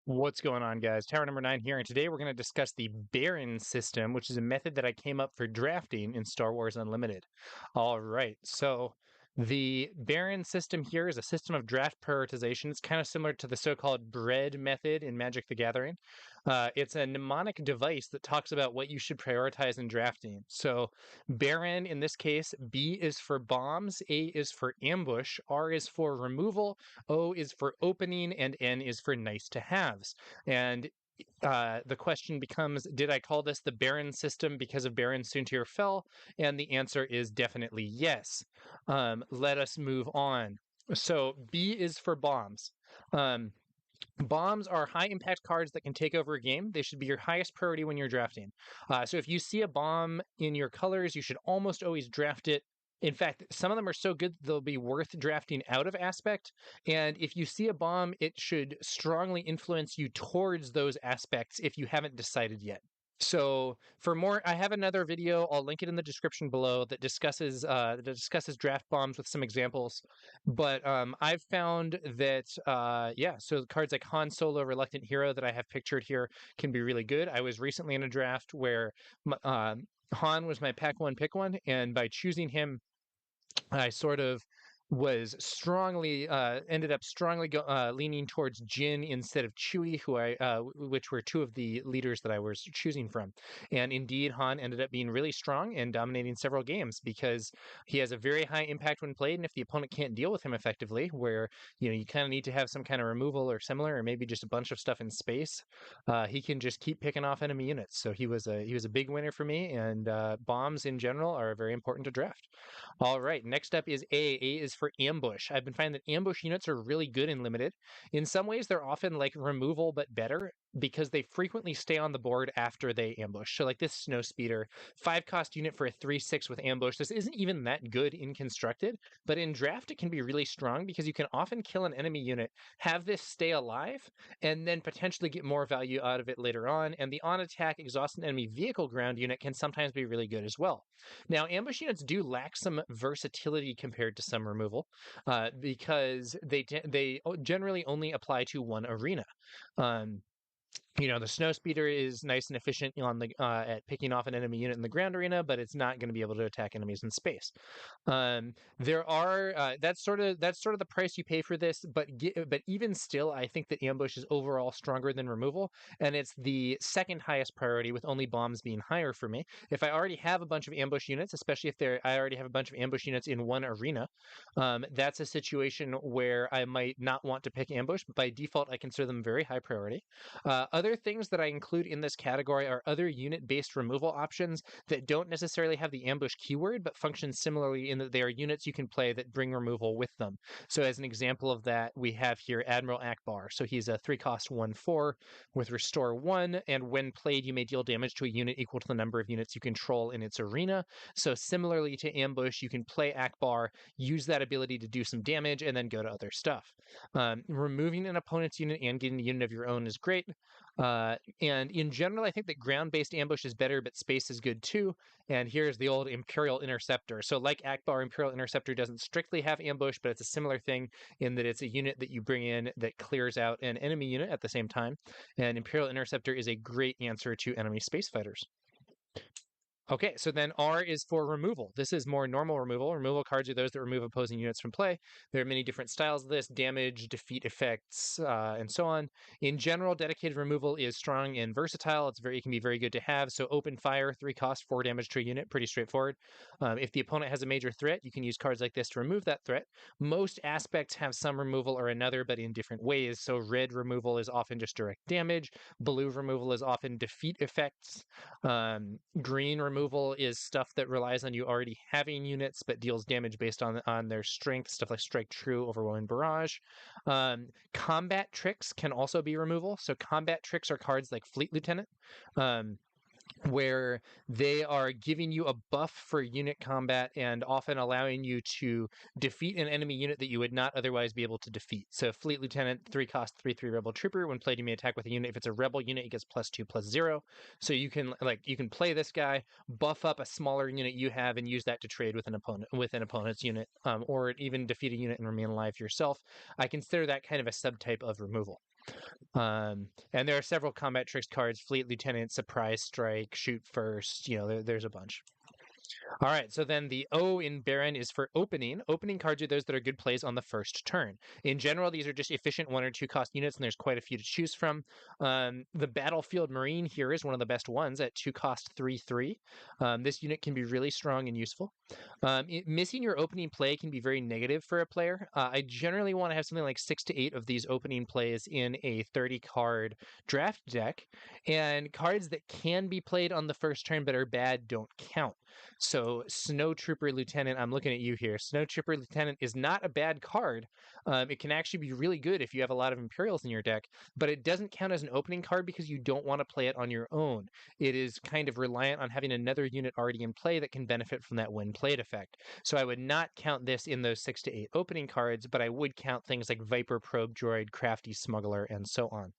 What's going on, guys? Tower number 9 here, and today we're going to discuss the Baron system, which is a method that I came up for drafting in Star Wars Unlimited. All right, so the Baron system here is a system of draft prioritization. It's kind of similar to the so-called bread method in Magic the Gathering. It's a mnemonic device that talks about what you should prioritize in drafting. So Baron, in this case, B is for bombs, A is for ambush, R is for removal, O is for opening, and N is for nice to haves. And the question becomes, did I call this the Baron system because of Baron Soontir Fel? And the answer is definitely yes. Let us move on. So B is for bombs. Bombs are high impact cards that can take over a game. They should be your highest priority when you're drafting. So if you see a bomb in your colors, you should almost always draft it. In fact, some of them are so good they'll be worth drafting out of aspect. And if you see a bomb, it should strongly influence you towards those aspects if you haven't decided yet. So for more, I have another video. I'll link it in the description below that discusses draft bombs with some examples. But I've found that so cards like Han Solo, Reluctant Hero that I have pictured here can be really good. I was recently in a draft where Han was my pack one pick one, and by choosing him, I sort of was strongly ended up strongly leaning towards Jin instead of Chewie, which were two of the leaders that I was choosing from. And indeed, Han ended up being really strong and dominating several games because he has a very high impact when played, and if the opponent can't deal with him effectively, where you kind of need to have some kind of removal or similar, or maybe just a bunch of stuff in space, he can just keep picking off enemy units. So he was a big winner for me, and bombs in general are very important to draft. All right, next up is A. A is for ambush. I've been finding that ambush units are really good in limited. In some ways, they're often like removal, but better because they frequently stay on the board after they ambush. So like this snow speeder, 5-cost unit for a 3/6 with ambush. This isn't even that good in constructed, but in draft it can be really strong because you can often kill an enemy unit, have this stay alive, and then potentially get more value out of it later on. And the on-attack exhaust an enemy vehicle ground unit can sometimes be really good as well. Now, ambush units do lack some versatility compared to some removal because they generally only apply to one arena. Um, the snow speeder is nice and efficient on the at picking off an enemy unit in the ground arena, but it's not going to be able to attack enemies in space. There are that's sort of the price you pay for this, but even still, I think that ambush is overall stronger than removal, and it's the second highest priority, with only bombs being higher for me. If I already have a bunch of ambush units, especially if I already have a bunch of ambush units in one arena, that's a situation where I might not want to pick ambush, but by default, I consider them very high priority. Other things that I include in this category are other unit-based removal options that don't necessarily have the ambush keyword, but function similarly in that they are units you can play that bring removal with them. So as an example of that, we have here Admiral Akbar. So he's a 3-cost 1/4 with Restore 1, and when played, you may deal damage to a unit equal to the number of units you control in its arena. So similarly to ambush, you can play Akbar, use that ability to do some damage, and then go to other stuff. Removing an opponent's unit and getting a unit of your own is great. And in general, I think that ground-based ambush is better, but space is good too. And here's the old Imperial Interceptor. So like Akbar, Imperial Interceptor doesn't strictly have ambush, but it's a similar thing in that it's a unit that you bring in that clears out an enemy unit at the same time. And Imperial Interceptor is a great answer to enemy space fighters. Okay, so then R is for removal. This is more normal removal. Removal cards are those that remove opposing units from play. There are many different styles of this: damage, defeat effects, and so on. In general, dedicated removal is strong and versatile. It can be very good to have. So open fire, 3-cost, 4 damage to a unit, pretty straightforward. If the opponent has a major threat, you can use cards like this to remove that threat. Most aspects have some removal or another, but in different ways. So red removal is often just direct damage. Blue removal is often defeat effects. Green removal is stuff that relies on you already having units but deals damage based on their strength, stuff like Strike True, Overwhelming Barrage. Combat tricks can also be removal. So combat tricks are cards like Fleet Lieutenant, where they are giving you a buff for unit combat and often allowing you to defeat an enemy unit that you would not otherwise be able to defeat. So Fleet Lieutenant, 3-cost, 3/3 Rebel Trooper. When played, you may attack with a unit. If it's a Rebel unit, it gets +2/+0. So you can play this guy, buff up a smaller unit you have, and use that to trade with an opponent's unit, or even defeat a unit and remain alive yourself. I consider that kind of a subtype of removal. And there are several combat tricks cards: Fleet Lieutenant, Surprise Strike, Shoot First. There's a bunch. All right, so then the O in Baron is for opening. Opening cards are those that are good plays on the first turn. In general, these are just efficient 1 or 2 cost units, and there's quite a few to choose from. The Battlefield Marine here is one of the best ones at 2 cost 3/3. This unit can be really strong and useful. Missing your opening play can be very negative for a player. I generally want to have something like 6 to 8 of these opening plays in a 30 card draft deck, and cards that can be played on the first turn but are bad don't count. So Snow Trooper Lieutenant, I'm looking at you here. Snow Trooper Lieutenant is not a bad card. It can actually be really good if you have a lot of Imperials in your deck, but it doesn't count as an opening card because you don't want to play it on your own. It is kind of reliant on having another unit already in play that can benefit from that when played effect. So I would not count this in those 6 to 8 opening cards, but I would count things like Viper Probe Droid, Crafty Smuggler, and so on.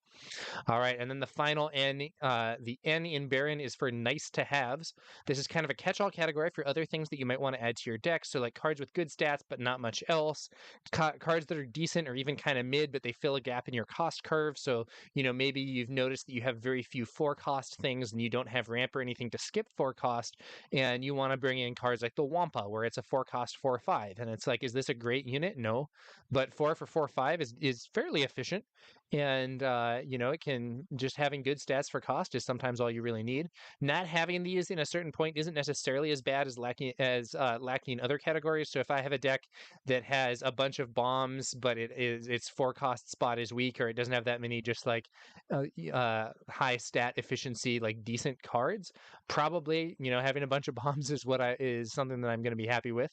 All right, and then the final N, the N in Baron is for nice to haves. This is kind of a catch-all category for other things that you might want to add to your deck. So like cards with good stats but not much else, cards that are decent or even kind of mid but they fill a gap in your cost curve. So maybe you've noticed that you have very few 4-cost things and you don't have ramp or anything to skip 4-cost, and you want to bring in cards like the Wampa where it's a 4-cost 4/5, and it's like, is this a great unit? No, but 4 for 4/5 is fairly efficient. And it can, just having good stats for cost is sometimes all you really need. Not having these in a certain point isn't necessarily as bad as lacking in other categories. So if I have a deck that has a bunch of bombs but its 4-cost spot is weak, or it doesn't have that many just like high stat efficiency like decent cards, probably having a bunch of bombs is something that I'm going to be happy with.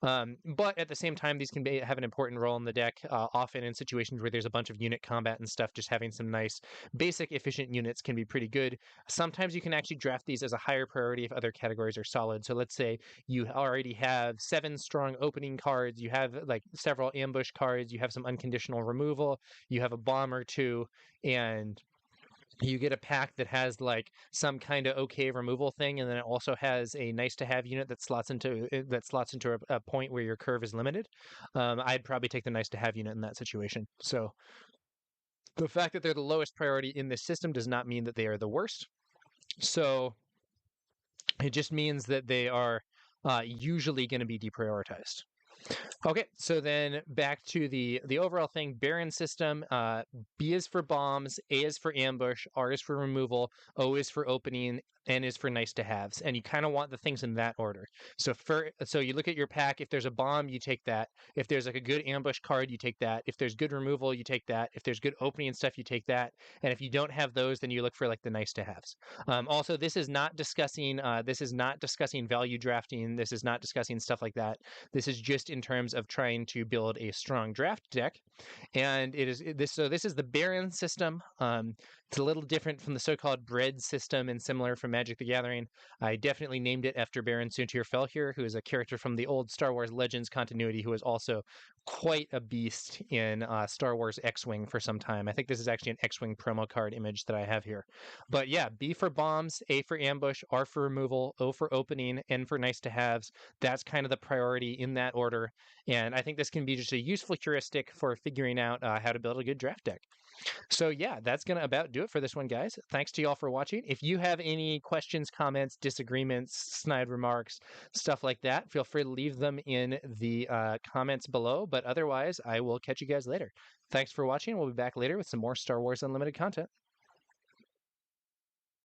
But at the same time, these can have an important role in the deck, often in situations where there's a bunch of unit combat and stuff. Just having some nice basic efficient units can be pretty good. Sometimes you can actually draft these as a higher priority if other categories are solid. So let's say you already have 7 strong opening cards, you have like several ambush cards, you have some unconditional removal, you have a bomb or two, and you get a pack that has like some kind of okay removal thing, and then it also has a nice to have unit that slots into a point where your curve is limited. I'd probably take the nice to have unit in that situation. So the fact that they're the lowest priority in this system does not mean that they are the worst. So it just means that they are usually going to be deprioritized. Okay, so then back to the overall thing. Baron system, B is for bombs, A is for ambush, R is for removal, O is for opening, N is for nice to haves, and you kind of want the things in that order. So you look at your pack. If there's a bomb, you take that. If there's like a good ambush card, you take that. If there's good removal, you take that. If there's good opening and stuff, you take that. And if you don't have those, then you look for like the nice to haves. Also, this is not discussing value drafting. This is not discussing stuff like that. This is just in terms of trying to build a strong draft deck. And this is the Baron system. It's a little different from the so-called bread system and similar from Magic the Gathering. I definitely named it after Baron Soontir Fel here, who is a character from the old Star Wars Legends continuity who was also quite a beast in Star Wars X-Wing for some time. I think this is actually an X-Wing promo card image that I have here. But yeah, B for bombs, A for ambush, R for removal, O for opening, N for nice to haves. That's kind of the priority in that order. And I think this can be just a useful heuristic for figuring out how to build a good draft deck. So yeah, that's going to about do it for this one, guys. Thanks to y'all for watching. If you have any questions, comments, disagreements, snide remarks, stuff like that, feel free to leave them in the comments below. But otherwise, I will catch you guys later. Thanks for watching. We'll be back later with some more Star Wars Unlimited content.